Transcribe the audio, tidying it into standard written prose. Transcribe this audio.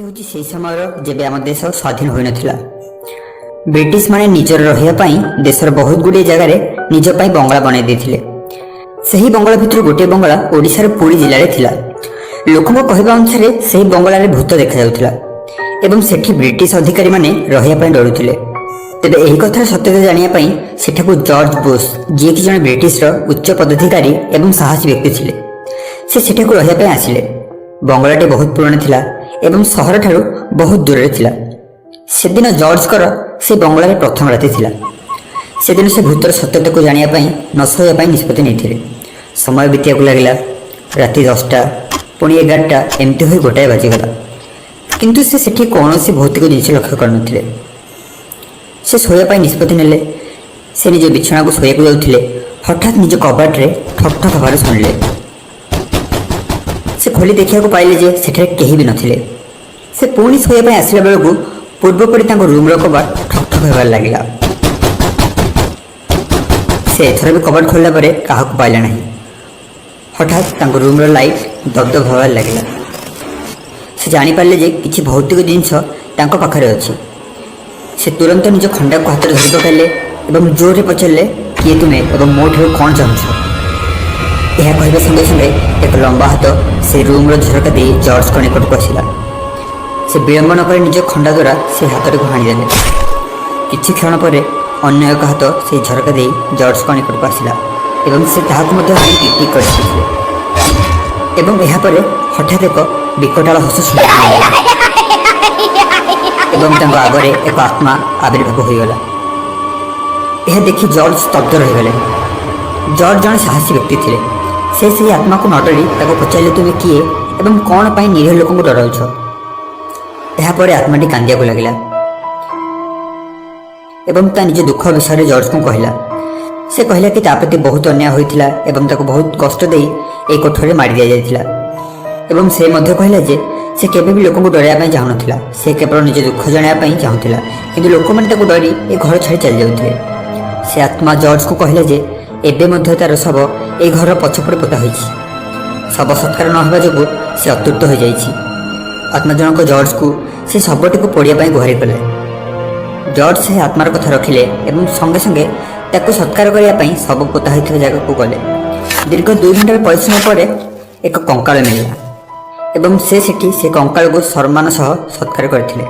ହେଉଛି ସେହି ସମୟର ଯେବେ ଆମ ଦେଶ ସ୍ୱାଧୀନ ହୋଇନଥିଲା। ବ୍ରିଟିଶ ମାନେ ନିଜର ରହିବା ପାଇଁ ଦେଶର ବହୁତ ଗୁଡ଼ିଏ ଜାଗାରେ ନିଜ ପାଇଁ ବଙ୍ଗଳା ବନାଇ ଦେଇଥିଲେ। ସେହି ବଙ୍ଗଳା ଭିତରୁ ଗୋଟିଏ ବଙ୍ଗଳା ଓଡ଼ିଶାର ପୁରୀ ଜିଲ୍ଲାରେ ଥିଲା। ଲୋକଙ୍କ କହିବା ଅନୁସାରେ ସେହି ବଙ୍ଗଳାରେ ଭୂତ ଦେଖାଯାଉଥିଲା ଏବଂ ସେଠି ବ୍ରିଟିଶ ଅଧିକାରୀମାନେ ରହିବା ପାଇଁ ଡରୁଥିଲେ। ତେବେ ଏହି କଥାର ସତ୍ୟତା ଜାଣିବା ପାଇଁ ସେଠାକୁ ଜର୍ଜ ବୁସ୍, ଯିଏକି ଜଣେ ବ୍ରିଟିଶର ଉଚ୍ଚ ପଦାଧିକାରୀ ଏବଂ ସାହସୀ ବ୍ୟକ୍ତି ଥିଲେ, ସେ ସେଠାକୁ ରହିବା ପାଇଁ ଆସିଲେ। ବଙ୍ଗଳାଟି ବହୁତ ପୁରୁଣା ଥିଲା ଏବଂ ସହରଠାରୁ ବହୁତ ଦୂରରେ ଥିଲା। ସେଦିନ ଜର୍ଜଙ୍କର ସେ ବଙ୍ଗଳାରେ ପ୍ରଥମ ରାତି ଥିଲା। ସେଦିନ ସେ ଭୂତର ସତ୍ୟତାକୁ ଜାଣିବା ପାଇଁ ନ ଶୋଇବା ପାଇଁ ନିଷ୍ପତ୍ତି ନେଇଥିଲେ। ସମୟ ବିତିବାକୁ ଲାଗିଲା। ରାତି 10ଟା, ପୁଣି 11ଟା, ଏମିତି ହୋଇ ଗୋଟାଏ ବାଜିଗଲା। କିନ୍ତୁ ସେ ସେଠି କୌଣସି ଭୌତିକ ଜିନିଷ ଲକ୍ଷ୍ୟ କରିନଥିଲେ। ସେ ଶୋଇବା ପାଇଁ ନିଷ୍ପତ୍ତି ନେଲେ। ସେ ନିଜ ବିଛଣାକୁ ଶୋଇବାକୁ ଯାଉଥିଲେ, ହଠାତ୍ ନିଜ କବାଟରେ ଠକ୍ ଠକ୍ ହେବାର ଶୁଣିଲେ। ସେ ଖୋଲି ଦେଖିବାକୁ ପାଇଲେ ଯେ ସେଠାରେ କେହି ବି ନଥିଲେ। ସେ ପୁଣି ଶୋଇବା ପାଇଁ ଆସିଲା ବେଳକୁ ପୂର୍ବପରି ତାଙ୍କ ରୁମ୍ର କବାଟ ଠକ୍ ଠକ୍ ହେବାରେ ଲାଗିଲା। ସେ ଏଥର ବି କବାଟ ଖୋଲିଲା ପରେ କାହାକୁ ପାଇଲା ନାହିଁ। ହଠାତ୍ ତାଙ୍କ ରୁମ୍ର ଲାଇଟ୍ ଦପ୍ ଦପ୍ ହେବାରେ ଲାଗିଲା। ସେ ଜାଣିପାରିଲେ ଯେ କିଛି ଭୌତିକ ଜିନିଷ ତାଙ୍କ ପାଖରେ ଅଛି। ସେ ତୁରନ୍ତ ନିଜ ଖଣ୍ଡାକୁ ହାତରେ ଧରି ପକାଇଲେ ଏବଂ ଜୋରରେ ପଚାରିଲେ, କିଏ ତୁମେ ଏବଂ ମୋ ଠାରୁ କ'ଣ ଚାହୁଁଛ? ଏହା କହିବା ସଙ୍ଗେ ସଙ୍ଗେ ଏକ ଲମ୍ବା ହାତ ସେ ରୁମ୍ର ଝରକା ଦେଇ ଜର୍ଜଙ୍କ ନିକଟକୁ ଆସିଲା। ସେ ବିଳମ୍ବ ନ କରି ନିଜ ଖଣ୍ଡା ଦ୍ୱାରା ସେ ହାତଟିକୁ ହାଣିଦେଲେ। କିଛି କ୍ଷଣ ପରେ ଅନ୍ୟ ଏକ ହାତ ସେହି ଝରକା ଦେଇ ଜର୍ଜଙ୍କ ନିକଟକୁ ଆସିଲା ଏବଂ ସେ ତାହାକୁ ମଧ୍ୟ ହାଣି ଟିକ୍ ଟିକ୍ କରିଥିଲେ। ଏବଂ ଏହାପରେ ହଠାତ୍ ଏକ ବିକଟାଳ ହସ ଶୁଣିବାକୁ ମିଳିଲା ଏବଂ ତାଙ୍କ ଆଗରେ ଏକ ଆତ୍ମା ଆବିର୍ଭାବ ହୋଇଗଲା। ଏହା ଦେଖି ଜର୍ଜ ସ୍ତବ୍ଧ ରହିଗଲେ। ଜର୍ଜ ଜଣେ ସାହସୀ ବ୍ୟକ୍ତି ଥିଲେ। ସେ ସେହି ଆତ୍ମାକୁ ନ ଡରି ତାକୁ ପଚାରିଲେ, ତୁମେ କିଏ ଏବଂ କ'ଣ ପାଇଁ ନିରୀହ ଲୋକଙ୍କୁ ଡରାଉଛ? ଏହାପରେ ଆତ୍ମାଟି କାନ୍ଦିବାକୁ ଲାଗିଲା ଏବଂ ତା ନିଜ ଦୁଃଖ ବିଷୟରେ ଜର୍ଜଙ୍କୁ କହିଲା। ସେ କହିଲା କି ତା ପ୍ରତି ବହୁତ ଅନ୍ୟାୟ ହୋଇଥିଲା ଏବଂ ତାକୁ ବହୁତ କଷ୍ଟ ଦେଇ ଏହି କୋଠରୀରେ ମାରି ଦିଆଯାଇଥିଲା। ଏବଂ ସେ ମଧ୍ୟ କହିଲା ଯେ ସେ କେବେ ବି ଲୋକଙ୍କୁ ଡରାଇବା ପାଇଁ ଚାହୁଁନଥିଲା। ସେ କେବଳ ନିଜ ଦୁଃଖ ଜଣାଇବା ପାଇଁ ଚାହୁଁଥିଲା, କିନ୍ତୁ ଲୋକମାନେ ତାକୁ ଡରି ଏ ଘର ଛାଡ଼ି ଚାଲିଯାଉଥିଲେ। ସେ ଆତ୍ମା ଜର୍ଜଙ୍କୁ କହିଲା ଯେ ଏବେ ମଧ୍ୟ ତାର ଶବ ଏହି ଘରର ପଛପଟେ ପୋତା ହୋଇଛି। ଶବ ସତ୍କାର ନ ହେବା ଯୋଗୁଁ ସେ ଅତୃପ୍ତ ହୋଇଯାଇଛି। ଆତ୍ମା ଜଣକ ଜର୍ଜକୁ ସେ ଶବଟିକୁ ପୋଡ଼ିବା ପାଇଁ ଗୁହାରି କଲେ। ଜର୍ଜ ସେ ଆତ୍ମାର କଥା ରଖିଲେ ଏବଂ ସଙ୍ଗେ ସଙ୍ଗେ ତାକୁ ସତ୍କାର କରିବା ପାଇଁ ଶବ ପୋତା ହୋଇଥିବା ଜାଗାକୁ ଗଲେ। ଦୀର୍ଘ 2 ଘଣ୍ଟାର ପରିଶ୍ରମ ପରେ ଏକ କଙ୍କାଳ ମିଳିଲା ଏବଂ ସେ ସେଠି ସେ କଙ୍କାଳକୁ ସମ୍ମାନ ସହ ସତ୍କାର କରିଥିଲେ।